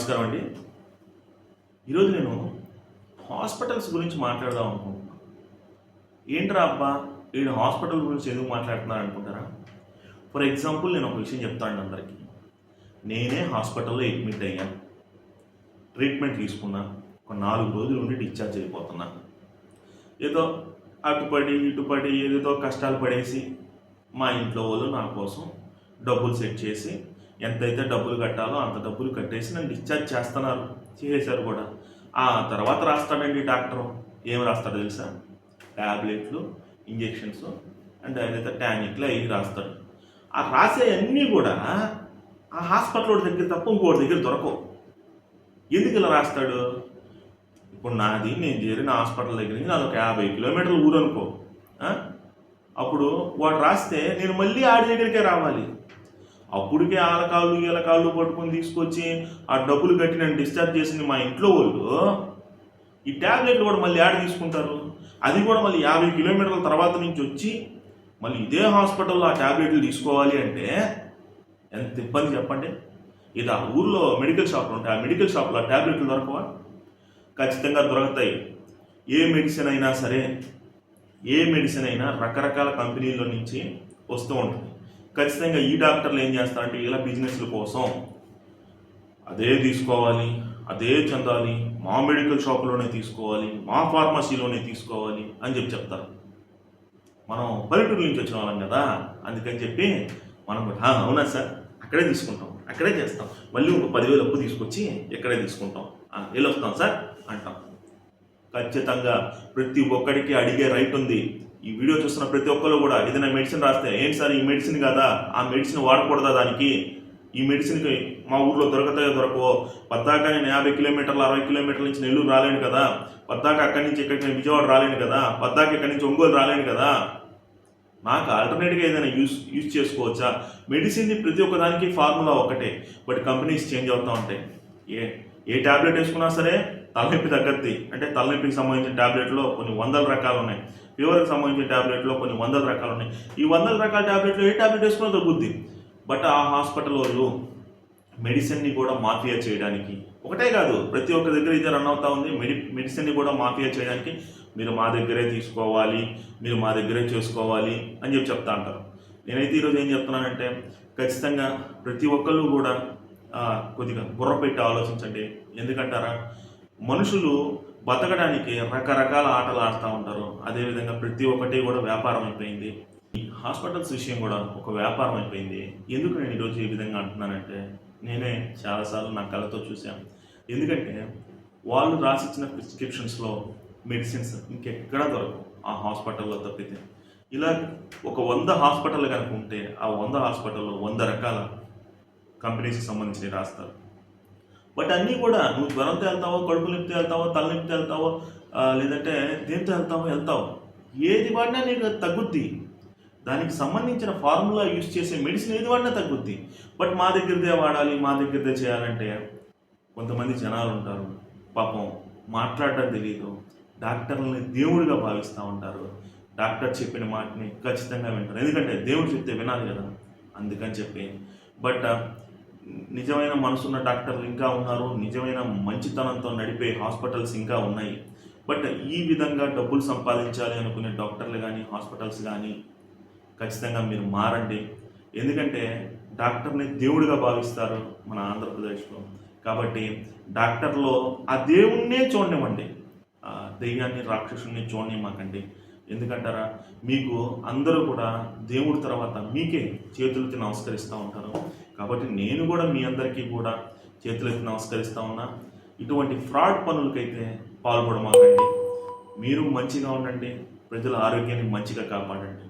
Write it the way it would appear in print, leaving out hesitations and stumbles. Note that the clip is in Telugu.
నమస్కారం అండి. ఈరోజు నేను హాస్పిటల్స్ గురించి మాట్లాడదాం అనుకుంటున్నాను. ఏంట్రా అబ్బా వీడు హాస్పిటల్ గురించి ఎందుకు మాట్లాడుతున్నారు అనుకుంటారా? ఫర్ ఎగ్జాంపుల్ నేను ఒక విషయం చెప్తాను అందరికీ. నేనే హాస్పిటల్లో అడ్మిట్ అయ్యాను, ట్రీట్మెంట్ తీసుకున్నా, ఒక 4 రోజులు ఉండి డిశ్చార్జ్ అయిపోతున్నా. ఏదో అటుపడి ఇటుపడి ఏదేదో కష్టాలు పడేసి మా ఇంట్లో వాళ్ళు నా కోసం డబ్బులు సెట్ చేసి ఎంతైతే డబ్బులు కట్టాలో అంత డబ్బులు కట్టేసి నన్ను డిశ్చార్జ్ చేశారు కూడా. ఆ తర్వాత రాస్తాడండి డాక్టరు. ఏం రాస్తాడో తెలుసా? ట్యాబ్లెట్లు, ఇంజెక్షన్స్ అండ్ ఏదైతే టానిక్లు అవి రాస్తాడు. ఆ రాసే అన్నీ కూడా ఆ హాస్పిటల్ దగ్గర తప్ప ఇంకోటి దగ్గర దొరకవు. ఎందుకు ఇలా రాస్తాడు? ఇప్పుడు నేను చేరిన హాస్పిటల్ దగ్గర నుంచి నాది ఒక 50 కిలోమీటర్ల ఊరు అనుకో. అప్పుడు వాడు రాస్తే నేను మళ్ళీ ఆడి దగ్గరికే రావాలి. అప్పటికే ఆలకాళ్ళు ఈలకాళ్ళు పట్టుకొని తీసుకొచ్చి ఆ డబ్బులు కట్టి నన్ను డిశ్చార్జ్ చేసింది మా ఇంట్లో వాళ్ళు. ఈ ట్యాబ్లెట్లు కూడా మళ్ళీ యాడ్ తీసుకుంటారు. అది కూడా మళ్ళీ 50 కిలోమీటర్ల తర్వాత నుంచి వచ్చి మళ్ళీ ఇదే హాస్పిటల్లో ఆ ట్యాబ్లెట్లు తీసుకోవాలి అంటే ఎంత ఇబ్బంది చెప్పండి. ఇది ఆ ఊర్లో మెడికల్ షాప్లు ఉంటాయి. ఆ మెడికల్ షాప్లో ఆ ట్యాబ్లెట్లు దొరకవా? ఖచ్చితంగా దొరుకుతాయి. ఏ మెడిసిన్ అయినా రకరకాల కంపెనీల నుంచి వస్తూ ఉంటుంది. ఖచ్చితంగా ఈ డాక్టర్లు ఏం చేస్తారంటే ఇలా బిజినెస్ల కోసం అదే తీసుకోవాలి, అదే చెందాలి, మా మెడికల్ షాప్లోనే తీసుకోవాలి, మా ఫార్మసీలోనే తీసుకోవాలి అని చెప్తారు. మనం పల్లెటూరు నుంచి వచ్చిన వాళ్ళం కదా, అందుకని చెప్పి మనం అవునా సార్ అక్కడే తీసుకుంటాం, అక్కడే చేస్తాం, మళ్ళీ ఒక 10,000 అప్పు తీసుకొచ్చి ఎక్కడే తీసుకుంటాం, వెళ్ళి వస్తాం సార్ అంటాం. ఖచ్చితంగా ప్రతి ఒక్కడికి అడిగే రైట్ ఉంది. ఈ వీడియో చూస్తున్న ప్రతి ఒక్కరు కూడా ఏదైనా మెడిసిన్ రాస్తే ఏంటి సార్ ఈ మెడిసిన్ కదా, ఆ మెడిసిన్ వాడకూడదా, దానికి ఈ మెడిసిన్కి మా ఊర్లో దొరకతాయో దొరకవో, పద్దాకా నేను 50 కిలోమీటర్లు 60 కిలోమీటర్ల నుంచి నెల్లూరు రాలేను కదా, పద్దాకా అక్కడి నుంచి ఇక్కడికి నేను విజయవాడ రాలేను కదా, పద్దాకా ఇక్కడి నుంచి ఒంగోలు రాలేను కదా, నాకు ఆల్టర్నేట్గా ఏదైనా యూజ్ చేసుకోవచ్చా? మెడిసిన్ ప్రతి ఒక్కదానికి ఫార్ములా ఒకటే, బట్ కంపెనీస్ చేంజ్ అవుతూ ఉంటాయి. ఏ ట్యాబ్లెట్ వేసుకున్నా సరే తలనొప్పి తగ్గద్ది అంటే తలనొప్పికి సంబంధించిన ట్యాబ్లెట్లో కొన్ని 100 రకాలు ఉన్నాయి, ఫీవర్కి సంబంధించిన ట్యాబ్లెట్లో కొన్ని 100 రకాలు ఉన్నాయి. ఈ 100 రకాల ట్యాబ్లెట్లు ఏ ట్యాబ్లెట్ వేసుకున్నా తగ్గుద్ది. బట్ ఆ హాస్పిటల్ వాళ్ళు మెడిసిన్ని కూడా మాఫియా చేయడానికి, ఒకటే కాదు ప్రతి ఒక్క దగ్గర ఇదే రన్ అవుతా ఉంది, మెడిసిన్ని కూడా మాఫియా చేయడానికి మీరు మా దగ్గరే తీసుకోవాలి, మీరు మా దగ్గరే చేసుకోవాలి అని చెప్తా అంటారు. నేనైతే ఈరోజు ఏం చెప్తున్నానంటే ఖచ్చితంగా ప్రతి ఒక్కళ్ళు కూడా కొద్దిగా బుర్ర పెట్టి ఆలోచించండి. ఎందుకంటారా, మనుషులు బతకడానికి రకరకాల ఆటలు ఆడుతూ ఉంటారు. అదేవిధంగా ప్రతి ఒక్కటి కూడా వ్యాపారం అయిపోయింది. ఈ హాస్పిటల్స్ విషయం కూడా ఒక వ్యాపారం అయిపోయింది. ఎందుకు నేను ఈరోజు ఈ విధంగా అంటున్నానంటే నేనే చాలాసార్లు నా కళ్ళతో చూశాను. ఎందుకంటే వాళ్ళు రాసిచ్చిన ప్రిస్క్రిప్షన్స్లో మెడిసిన్స్ ఇంకెక్కడా దొరకవు ఆ హాస్పిటల్లో తప్పితే. ఇలా ఒక 100 హాస్పిటల్ కనుక ఉంటే ఆ 100 హాస్పిటల్లో 100 రకాల కంపెనీస్కి సంబంధించి రాస్తారు. బట్ అన్నీ కూడా నువ్వు జ్వరంతో వెళ్తావో, కడుపు నొప్పితో వెళ్తావో, తలనొప్పితో వెళ్తావో, లేదంటే దేంతో వెళ్తావో ఏది వాడినా నీకు తగ్గుద్ది. దానికి సంబంధించిన ఫార్ములా యూజ్ చేసే మెడిసిన్ ఏది వాడినా తగ్గుద్ది. బట్ మా దగ్గరదే వాడాలి, మా దగ్గరదే చేయాలంటే కొంతమంది జనాలు ఉంటారు, పాపం మాట్లాడటం తెలియదు, డాక్టర్లని దేవుడిగా భావిస్తూ ఉంటారు. డాక్టర్ చెప్పిన మాటని ఖచ్చితంగా వింటారు, ఎందుకంటే దేవుడు చెప్తే వినాలి కదా, అందుకని చెప్పి. బట్ నిజమైన మనసున్న డాక్టర్లు ఇంకా ఉన్నారు, నిజమైన మంచితనంతో నడిపే హాస్పిటల్స్ ఇంకా ఉన్నాయి. బట్ ఈ విధంగా డబ్బులు సంపాదించాలి అనుకునే డాక్టర్లు కానీ హాస్పిటల్స్ కానీ ఖచ్చితంగా మీరు మారండి. ఎందుకంటే డాక్టర్ని దేవుడిగా భావిస్తారు మన ఆంధ్రప్రదేశ్లో. కాబట్టి డాక్టర్లో ఆ దేవుణ్ణే చూడనివ్వండి, దెయ్యాన్ని రాక్షసుని చూడనివ్వకండి. ఎందుకంటారా, మీకు అందరూ కూడా దేవుడి తర్వాత మీకే చేతులెత్తి నమస్కరిస్తూ ఉంటారు. కాబట్టి నేను కూడా మీ అందరికీ కూడా చేతులెత్తి నమస్కరిస్తూ ఉన్నా. ఇటువంటి ఫ్రాడ్ పనులకైతే పాల్పడమాకండి. మీరు మంచిగా ఉండండి, ప్రజల ఆరోగ్యాన్ని మంచిగా కాపాడండి.